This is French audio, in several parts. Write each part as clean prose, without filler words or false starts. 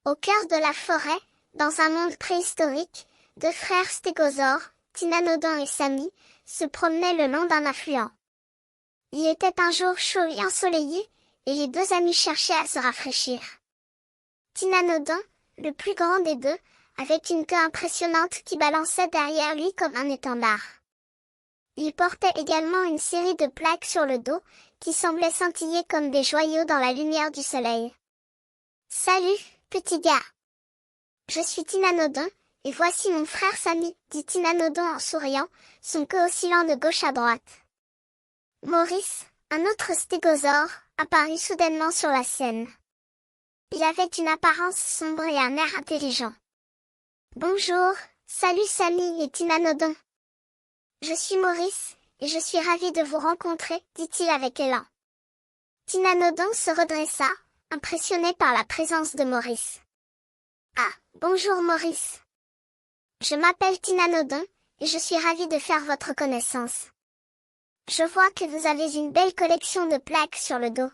Au cœur de la forêt, dans un monde préhistorique, deux frères stégosaures, Tynanodon et Samy, se promenaient le long d'un affluent. Il était un jour chaud et ensoleillé, et les deux amis cherchaient à se rafraîchir. Tynanodon, le plus grand des deux, avait une queue impressionnante qui balançait derrière lui comme un étendard. Il portait également une série de plaques sur le dos, qui semblaient scintiller comme des joyaux dans la lumière du soleil. « Salut, petit gars. Je suis Tynanodon, et voici mon frère Samy, dit Tynanodon en souriant, son queue oscillant de gauche à droite. Maurice, un autre stégosaure, apparut soudainement sur la scène. Il avait une apparence sombre et un air intelligent. « Bonjour, salut Samy et Tynanodon. Je suis Maurice, et je suis ravi de vous rencontrer, dit-il avec élan. Tynanodon se redressa, impressionné par la présence de Maurice. Ah, bonjour Maurice. Je m'appelle Tynanodon, et je suis ravi de faire votre connaissance. Je vois que vous avez une belle collection de plaques sur le dos.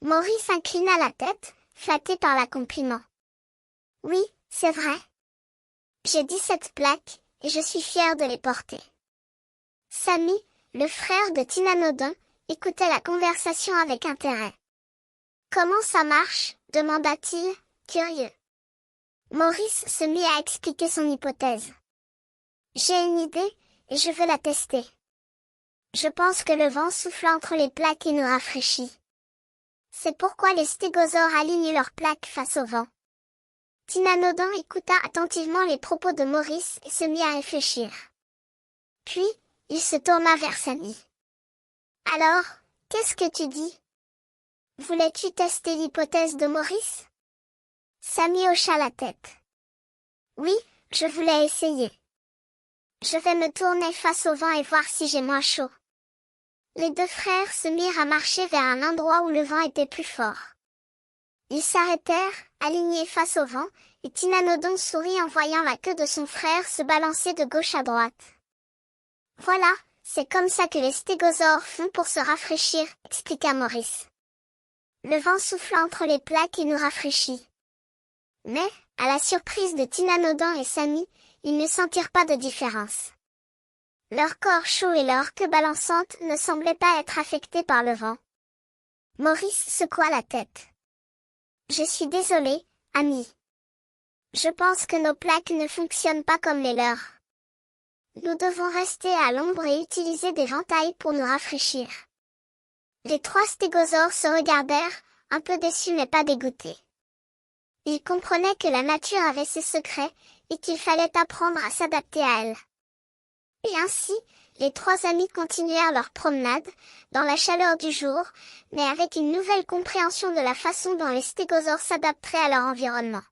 Maurice inclina la tête, flatté par l'accomplissement. Oui, c'est vrai. J'ai 17 plaques, et je suis fier de les porter. Samy, le frère de Tynanodon, écoutait la conversation avec intérêt. Comment ça marche, demanda-t-il, curieux. Maurice se mit à expliquer son hypothèse. J'ai une idée, et je veux la tester. Je pense que le vent souffle entre les plaques et nous rafraîchit. C'est pourquoi les stégosaures alignent leurs plaques face au vent. Tynanodon écouta attentivement les propos de Maurice et se mit à réfléchir. Puis, il se tourna vers Samy. Alors, qu'est-ce que tu dis? Voulais-tu tester l'hypothèse de Maurice? Samy hocha la tête. Oui, je voulais essayer. Je vais me tourner face au vent et voir si j'ai moins chaud. Les deux frères se mirent à marcher vers un endroit où le vent était plus fort. Ils s'arrêtèrent, alignés face au vent, et Tynanodon sourit en voyant la queue de son frère se balancer de gauche à droite. Voilà, c'est comme ça que les stégosaures font pour se rafraîchir, expliqua Maurice. Le vent souffle entre les plaques et nous rafraîchit. Mais, à la surprise de Tynanodon et Samy, ils ne sentirent pas de différence. Leur corps chaud et leur queue balançante ne semblaient pas être affectés par le vent. Maurice secoua la tête. Je suis désolé, ami. Je pense que nos plaques ne fonctionnent pas comme les leurs. Nous devons rester à l'ombre et utiliser des ventailles pour nous rafraîchir. Les trois stégosaures se regardèrent, un peu déçus mais pas dégoûtés. Ils comprenaient que la nature avait ses secrets, et qu'il fallait apprendre à s'adapter à elle. Et ainsi, les trois amis continuèrent leur promenade, dans la chaleur du jour, mais avec une nouvelle compréhension de la façon dont les stégosaures s'adapteraient à leur environnement.